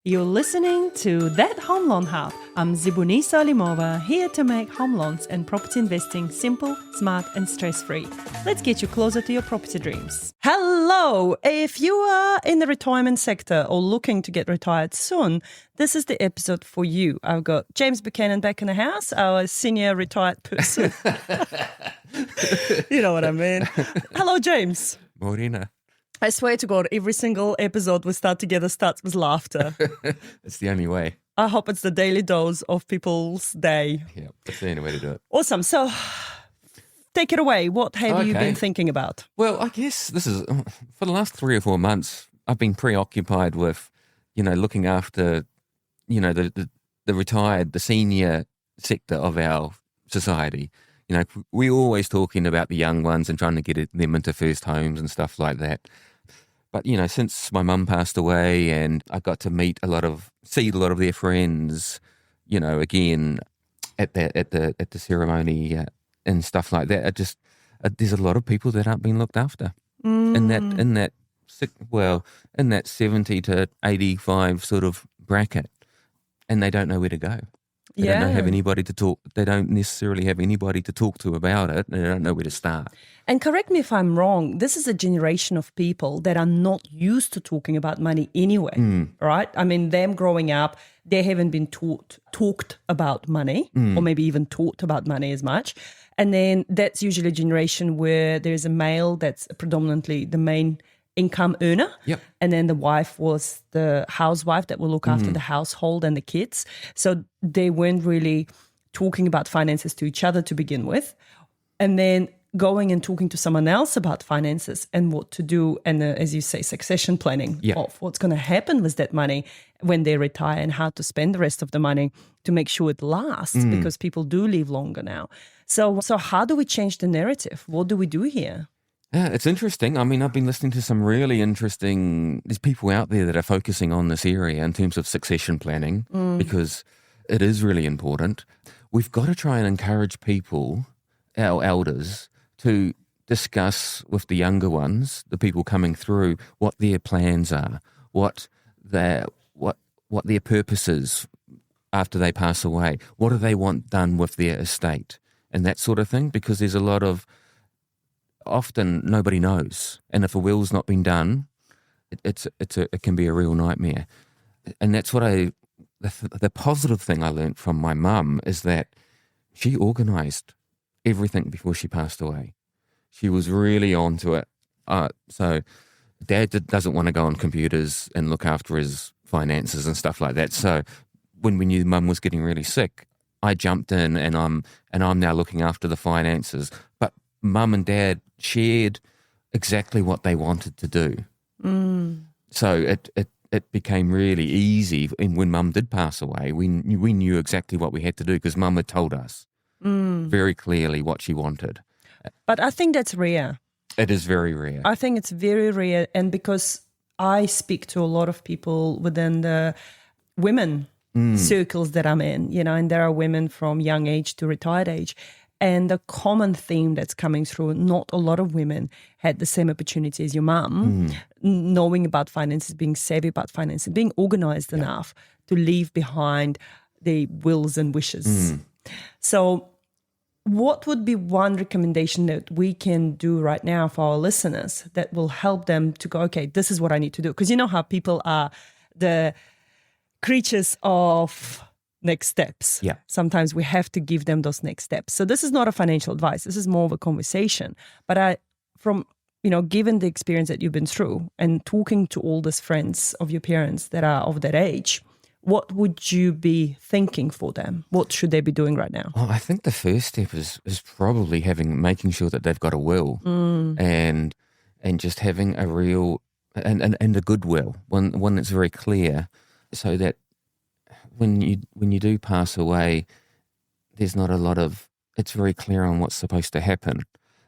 You're listening to That Home Loan Hub. I'm Zibuni Salimova, here to make home loans and property investing simple, smart, and stress-free. Let's get you closer to your property dreams. Hello! If you are in the retirement sector or looking to get retired soon, this is the episode for you. I've got James Buchanan back in the house, our senior retired person. You know what I mean. Hello, James. Morena. I swear to God, every single episode we start together starts with laughter. It's the only way. I hope it's the daily dose of people's day. Yeah, that's the only way to do it. Awesome. So take it away. What have you been thinking about? Well, I guess this is, for the last 3 or 4 months, I've been preoccupied with, looking after, the retired, the senior sector of our society. We're always talking about the young ones and trying to get them into first homes and stuff like that. But, since my mum passed away and I got to see a lot of their friends, again at the ceremony and stuff like that, there's a lot of people that aren't being looked after in that 70 to 85 sort of bracket, and they don't know where to go. They don't have anybody to talk. They don't necessarily have anybody to talk to about it. And they don't know where to start. And correct me if I'm wrong. This is a generation of people that are not used to talking about money anyway, right? I mean, them growing up, they haven't been talked about money, or maybe even taught about money as much. And then that's usually a generation where there's a male that's predominantly the main income earner. Yep. And then the wife was the housewife that will look after the household and the kids. So they weren't really talking about finances to each other to begin with. And then going and talking to someone else about finances and what to do. And as you say, succession planning of what's going to happen with that money when they retire and how to spend the rest of the money to make sure it lasts, because people do live longer now. So how do we change the narrative? What do we do here? Yeah, it's interesting. I mean, I've been listening to some really interesting, there's people out there that are focusing on this area in terms of succession planning, because it is really important. We've got to try and encourage people, our elders, to discuss with the younger ones, the people coming through, what their plans are, what their purpose is after they pass away, what do they want done with their estate, and that sort of thing, because there's a lot of, often nobody knows, and if a will's not been done, it can be a real nightmare. And that's what the positive thing I learned from my mum is that she organised everything before she passed away. She was really onto it. So Dad doesn't want to go on computers and look after his finances and stuff like that. So when we knew Mum was getting really sick, I jumped in and I'm now looking after the finances. But Mum and Dad shared exactly what they wanted to do. So it became really easy. And when Mum did pass away, we knew exactly what we had to do because Mum had told us very clearly what she wanted. But I think that's rare. It is very rare. I think it's very rare. And because I speak to a lot of people within the women circles that I'm in, and there are women from young age to retired age. And the common theme that's coming through, not a lot of women had the same opportunity as your mum, knowing about finances, being savvy about finances, being organised enough to leave behind the wills and wishes. So what would be one recommendation that we can do right now for our listeners that will help them to go, okay, this is what I need to do? Because you know how people are the creatures of next steps. Yeah. Sometimes we have to give them those next steps. So this is not a financial advice. This is more of a conversation. But given the experience that you've been through and talking to all these friends of your parents that are of that age, what would you be thinking for them? What should they be doing right now? Well, I think the first step is probably making sure that they've got a will and just having a real and a good will, one that's very clear, so that when you do pass away, there's not a lot of, it's very clear on what's supposed to happen.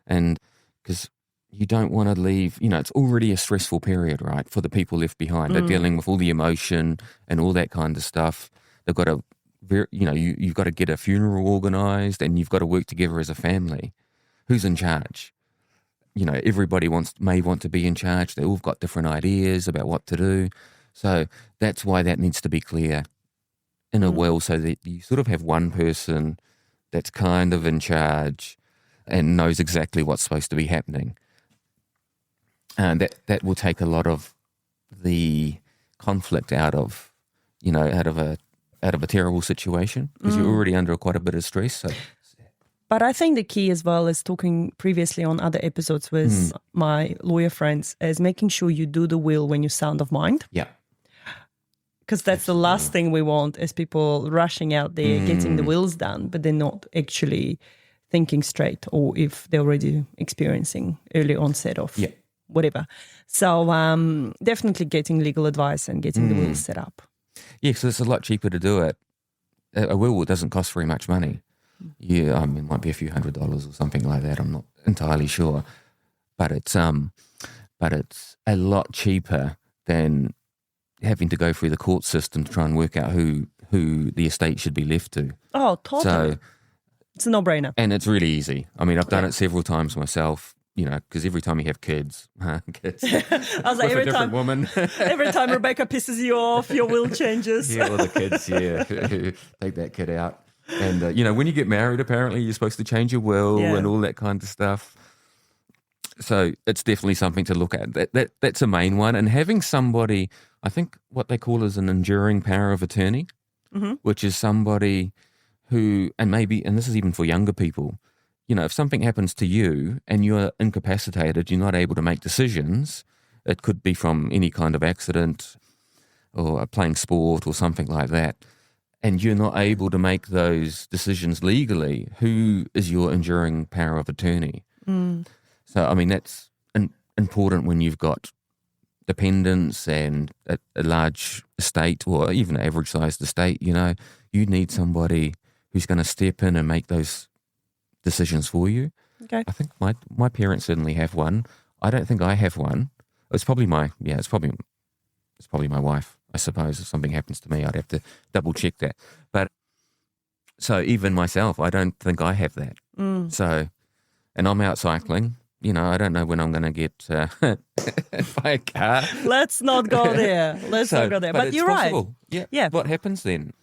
And because you don't want to leave, it's already a stressful period, right, for the people left behind. They're dealing with all the emotion and all that kind of stuff. They've got to, you've got to get a funeral organised, and you've got to work together as a family. Who's in charge? Everybody may want to be in charge. They all got different ideas about what to do. So that's why that needs to be clear in a will, so that you sort of have one person that's kind of in charge and knows exactly what's supposed to be happening. And that will take a lot of the conflict out of a terrible situation, because you're already under quite a bit of stress. So. But I think the key as well is talking previously on other episodes with my lawyer friends is making sure you do the will when you're sound of mind. Yeah. Because that's the last thing we want is people rushing out there, getting the wills done, but they're not actually thinking straight, or if they're already experiencing early onset of whatever. So definitely getting legal advice and getting the wills set up. Yeah, so it's a lot cheaper to do it. A will doesn't cost very much money. Yeah, I mean, it might be a few $100s or something like that. I'm not entirely sure, but it's a lot cheaper than having to go through the court system to try and work out who the estate should be left to. Oh, totally. So it's a no-brainer, and it's really easy. I mean, I've done it several times myself. Because every time you have kids, I was like, every time, woman. Every time Rebecca pisses you off, your will changes. Yeah, or the kids, take that kid out. And, when you get married, apparently you're supposed to change your will and all that kind of stuff. So it's definitely something to look at. That's a main one. And having somebody, I think what they call is an enduring power of attorney, which is somebody who, and this is even for younger people, if something happens to you and you're incapacitated, you're not able to make decisions, it could be from any kind of accident or playing sport or something like that, and you're not able to make those decisions legally, who is your enduring power of attorney? So, I mean, that's important when you've got dependents and a large estate, or even an average-sized estate. You need somebody who's going to step in and make those decisions for you. Okay. I think my parents certainly have one. I don't think I have one. It's probably my wife, I suppose. If something happens to me, I'd have to double check that. But so even myself, I don't think I have that. So, and I'm out cycling. I don't know when I'm going to get by a car. Let's not go there. Not go there. But you're possible. Right. Yeah. What happens then?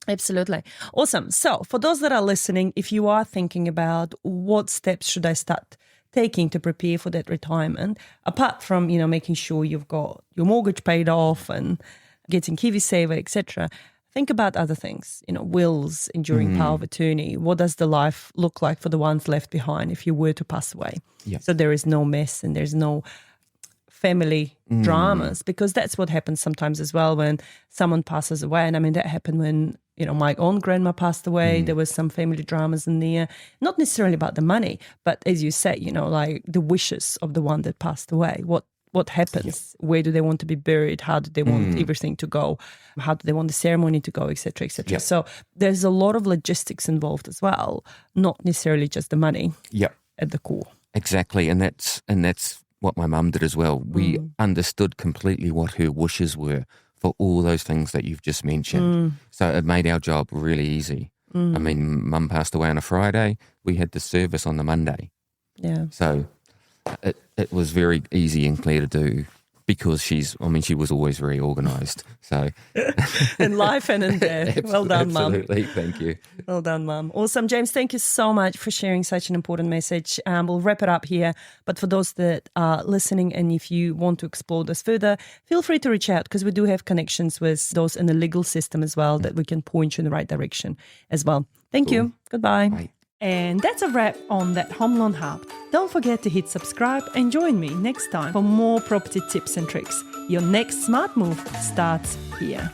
Absolutely. Awesome. So for those that are listening, if you are thinking about what steps should I start taking to prepare for that retirement, apart from, making sure you've got your mortgage paid off and getting KiwiSaver, etc., think about other things, wills, enduring power of attorney. What does the life look like for the ones left behind if you were to pass away? Yeah. So there is no mess and there's no family dramas, because that's what happens sometimes as well when someone passes away. And I mean, that happened when, my own grandma passed away. There was some family dramas in there, not necessarily about the money, but as you say, like the wishes of the one that passed away. What happens? Where do they want to be buried? How do they want everything to go? How do they want the ceremony to go, etc., etc. So there's a lot of logistics involved as well, not necessarily just the money at the core. Exactly. And that's what my mum did as well. We understood completely what her wishes were for all those things that you've just mentioned. So it made our job really easy. I mean, Mum passed away on a Friday. We had the service on the Monday. Yeah. So it was very easy and clear to do, because she was always very organised. So in life and in death. Well done, Mum. Absolutely, thank you. Well done, Mum. Awesome. James, thank you so much for sharing such an important message. We'll wrap it up here. But for those that are listening, and if you want to explore this further, feel free to reach out, because we do have connections with those in the legal system as well that we can point you in the right direction as well. Thank you. Goodbye. Bye. And that's a wrap on That Home Loan Hub. Don't forget to hit subscribe and join me next time for more property tips and tricks. Your next smart move starts here.